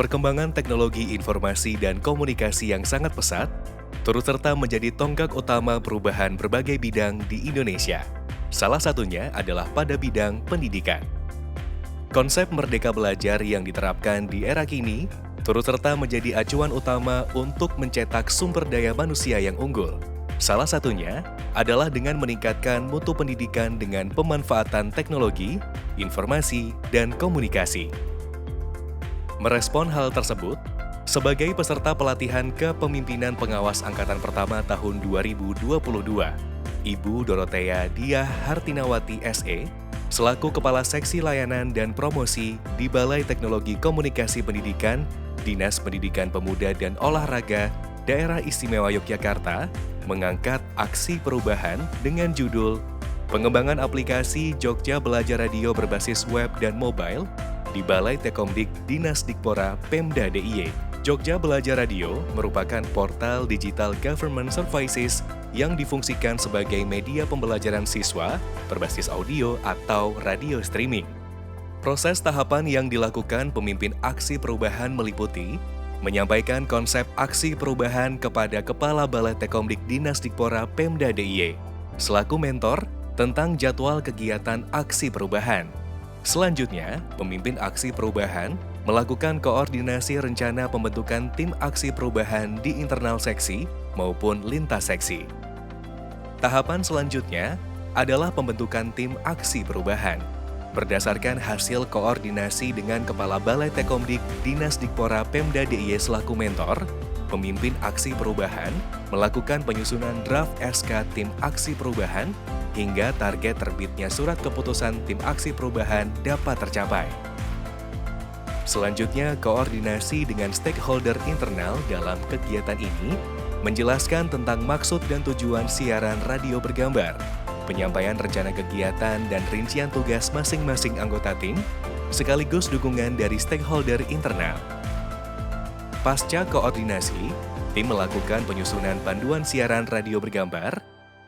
Perkembangan teknologi informasi dan komunikasi yang sangat pesat turut serta menjadi tonggak utama perubahan berbagai bidang di Indonesia. Salah satunya adalah pada bidang pendidikan. Konsep Merdeka Belajar yang diterapkan di era kini turut serta menjadi acuan utama untuk mencetak sumber daya manusia yang unggul. Salah satunya adalah dengan meningkatkan mutu pendidikan dengan pemanfaatan teknologi, informasi, dan komunikasi. Merespon hal tersebut, sebagai peserta pelatihan kepemimpinan pengawas angkatan pertama tahun 2022, Ibu Dorothea Diah Hartinawati SE, selaku Kepala Seksi Layanan dan Promosi di Balai Teknologi Komunikasi Pendidikan, Dinas Pendidikan Pemuda dan Olahraga, Daerah Istimewa Yogyakarta, mengangkat aksi perubahan dengan judul Pengembangan Aplikasi Jogja Belajar Radio Berbasis Web dan Mobile di Balai Tekomdik Dinas Dikpora Pemda DIY. Jogja Belajar Radio merupakan portal digital government services yang difungsikan sebagai media pembelajaran siswa berbasis audio atau radio streaming. Proses tahapan yang dilakukan pemimpin aksi perubahan meliputi menyampaikan konsep aksi perubahan kepada Kepala Balai Tekomdik Dinas Dikpora Pemda DIY selaku mentor tentang jadwal kegiatan aksi perubahan. Selanjutnya, pemimpin aksi perubahan melakukan koordinasi rencana pembentukan tim aksi perubahan di internal seksi maupun lintas seksi. Tahapan selanjutnya adalah pembentukan tim aksi perubahan. Berdasarkan hasil koordinasi dengan Kepala Balai Tekomdik Dinas Dikpora Pemda DIY selaku mentor, pemimpin aksi perubahan melakukan penyusunan draft SK tim aksi perubahan hingga target terbitnya surat keputusan tim aksi perubahan dapat tercapai. Selanjutnya, koordinasi dengan stakeholder internal dalam kegiatan ini menjelaskan tentang maksud dan tujuan siaran radio bergambar, penyampaian rencana kegiatan dan rincian tugas masing-masing anggota tim, sekaligus dukungan dari stakeholder internal. Pasca koordinasi, tim melakukan penyusunan panduan siaran radio bergambar,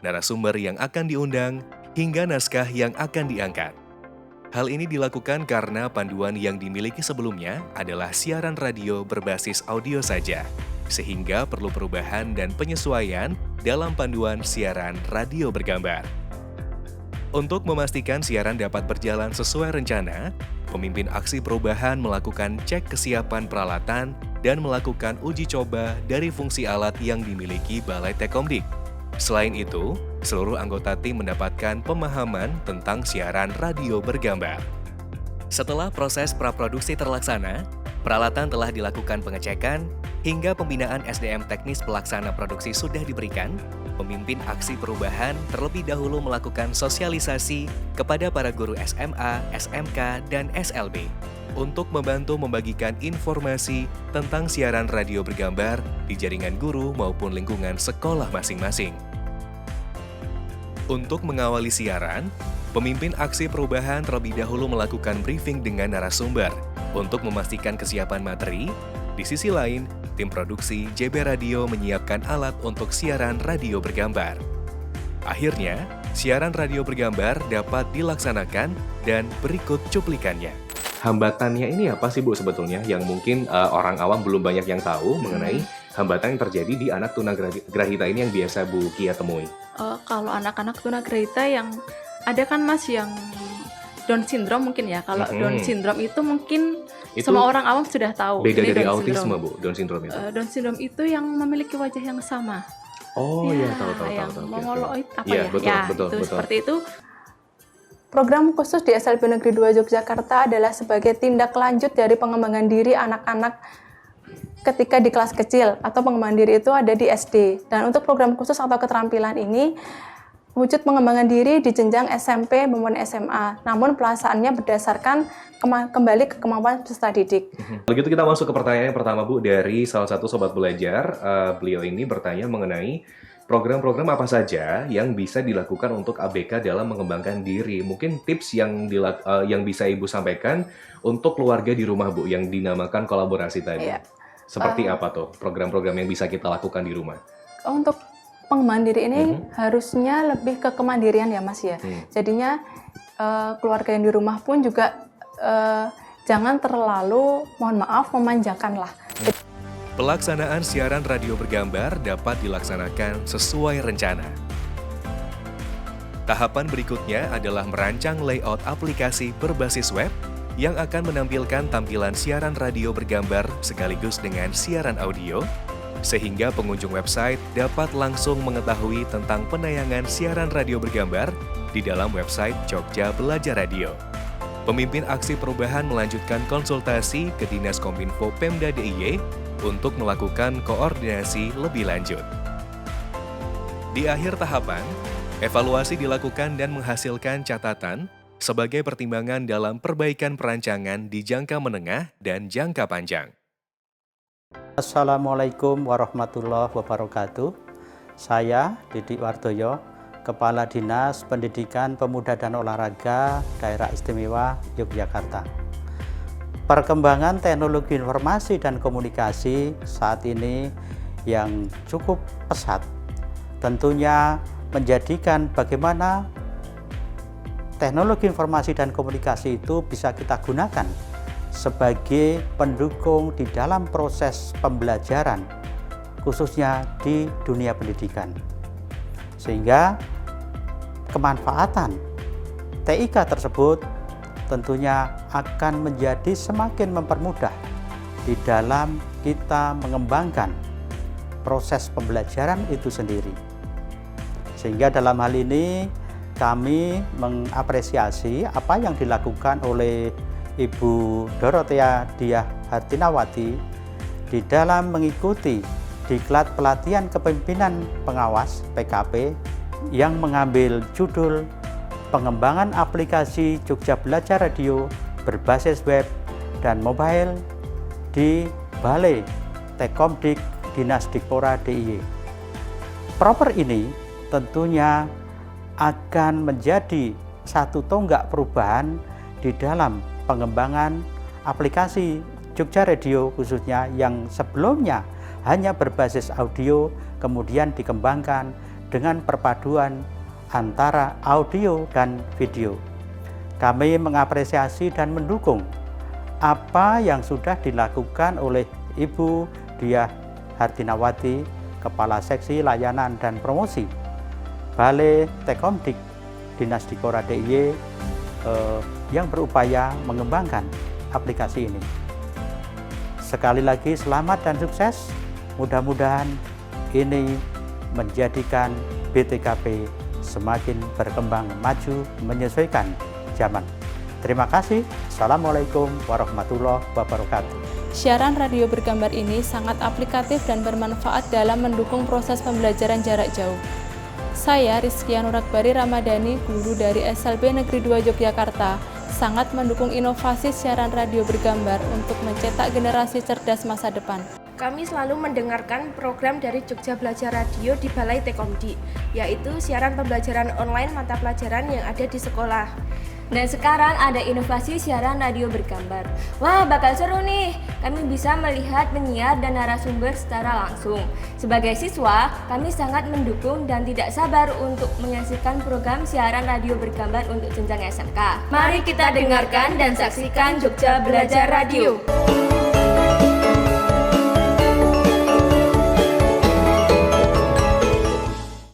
narasumber yang akan diundang, hingga naskah yang akan diangkat. Hal ini dilakukan karena panduan yang dimiliki sebelumnya adalah siaran radio berbasis audio saja, sehingga perlu perubahan dan penyesuaian dalam panduan siaran radio bergambar. Untuk memastikan siaran dapat berjalan sesuai rencana, pemimpin aksi perubahan melakukan cek kesiapan peralatan dan melakukan uji coba dari fungsi alat yang dimiliki Balai Tekomdik. Selain itu, seluruh anggota tim mendapatkan pemahaman tentang siaran radio bergambar. Setelah proses praproduksi terlaksana, peralatan telah dilakukan pengecekan, hingga pembinaan SDM teknis pelaksana produksi sudah diberikan, pemimpin aksi perubahan terlebih dahulu melakukan sosialisasi kepada para guru SMA, SMK, dan SLB untuk membantu membagikan informasi tentang siaran radio bergambar di jaringan guru maupun lingkungan sekolah masing-masing. Untuk mengawali siaran, pemimpin aksi perubahan terlebih dahulu melakukan briefing dengan narasumber untuk memastikan kesiapan materi. Di sisi lain, tim produksi JB Radio menyiapkan alat untuk siaran radio bergambar. Akhirnya, siaran radio bergambar dapat dilaksanakan dan berikut cuplikannya. Hambatannya ini apa sih Bu sebetulnya yang mungkin orang awam belum banyak yang tahu mengenai hambatan yang terjadi di anak tunagrahita ini yang biasa Bu Kia temui? Kalau anak-anak tunagrahita yang ada kan Mas yang Down syndrome mungkin ya. Kalau Down syndrome itu mungkin itu semua orang awam sudah tahu. Beda dari autisme Bu, Down syndrome itu? Down syndrome itu yang memiliki wajah yang sama. Oh iya, tahu. Yang mongoloid apa ya? Betul. Seperti itu. Program khusus di SLB Negeri 2 Yogyakarta adalah sebagai tindak lanjut dari pengembangan diri anak-anak ketika di kelas kecil atau pengembangan diri itu ada di SD. Dan untuk program khusus atau keterampilan ini wujud pengembangan diri di jenjang SMP maupun SMA. Namun pelaksanaannya berdasarkan kembali ke kemampuan peserta didik. Begitu kita masuk ke pertanyaan yang pertama Bu dari salah satu sobat belajar. Beliau ini bertanya mengenai program-program apa saja yang bisa dilakukan untuk ABK dalam mengembangkan diri. Mungkin tips yang bisa Ibu sampaikan untuk keluarga di rumah Bu yang dinamakan kolaborasi tadi. Iya. Seperti apa tuh program-program yang bisa kita lakukan di rumah? Untuk pengembangan diri ini harusnya lebih ke kemandirian ya Mas ya. Jadinya keluarga yang di rumah pun juga jangan terlalu, mohon maaf, memanjakan lah. Pelaksanaan siaran radio bergambar dapat dilaksanakan sesuai rencana. Tahapan berikutnya adalah merancang layout aplikasi berbasis web yang akan menampilkan tampilan siaran radio bergambar sekaligus dengan siaran audio, sehingga pengunjung website dapat langsung mengetahui tentang penayangan siaran radio bergambar di dalam website Jogja Belajar Radio. Pemimpin aksi perubahan melanjutkan konsultasi ke Dinas Kominfo Pemda DIY untuk melakukan koordinasi lebih lanjut. Di akhir tahapan, evaluasi dilakukan dan menghasilkan catatan sebagai pertimbangan dalam perbaikan perancangan di jangka menengah dan jangka panjang. Assalamualaikum warahmatullahi wabarakatuh. Saya Didik Wardoyo, Kepala Dinas Pendidikan Pemuda dan Olahraga Daerah Istimewa Yogyakarta. Perkembangan teknologi informasi dan komunikasi saat ini yang cukup pesat tentunya menjadikan bagaimana teknologi informasi dan komunikasi itu bisa kita gunakan sebagai pendukung di dalam proses pembelajaran, khususnya di dunia pendidikan. Sehingga kemanfaatan TIK tersebut tentunya akan menjadi semakin mempermudah di dalam kita mengembangkan proses pembelajaran itu sendiri. Sehingga dalam hal ini kami mengapresiasi apa yang dilakukan oleh Ibu Dorothea Diah Hartinawati di dalam mengikuti diklat pelatihan kepemimpinan pengawas PKP yang mengambil judul Pengembangan aplikasi Jogja Belajar Radio berbasis web dan mobile di Balai Tekomdik Dinas Dikpora DIY. Proper ini tentunya akan menjadi satu tonggak perubahan di dalam pengembangan aplikasi Jogja Radio khususnya yang sebelumnya hanya berbasis audio, kemudian dikembangkan dengan perpaduan antara audio dan video. Kami mengapresiasi dan mendukung apa yang sudah dilakukan oleh Ibu Diah Hartinawati, Kepala Seksi Layanan dan Promosi Balai Tekomdik Dinas Dikpora DIY yang berupaya mengembangkan aplikasi ini. Sekali lagi selamat dan sukses. Mudah-mudahan ini menjadikan BTKP semakin berkembang maju menyesuaikan zaman. Terima kasih. Assalamualaikum warahmatullahi wabarakatuh. Siaran radio bergambar ini sangat aplikatif dan bermanfaat dalam mendukung proses pembelajaran jarak jauh. Saya Rizky Anurakbari Ramadhani, guru dari SLB Negeri 2 Yogyakarta, sangat mendukung inovasi siaran radio bergambar untuk mencetak generasi cerdas masa depan. Kami selalu mendengarkan program dari Jogja Belajar Radio di Balai Tekomdik, yaitu siaran pembelajaran online mata pelajaran yang ada di sekolah. Dan sekarang ada inovasi siaran radio bergambar. Wah, bakal seru nih. Kami bisa melihat penyiar dan narasumber secara langsung. Sebagai siswa, kami sangat mendukung dan tidak sabar untuk menyaksikan program siaran radio bergambar untuk jenjang SMK. Mari kita dengarkan dan saksikan Jogja Belajar Radio.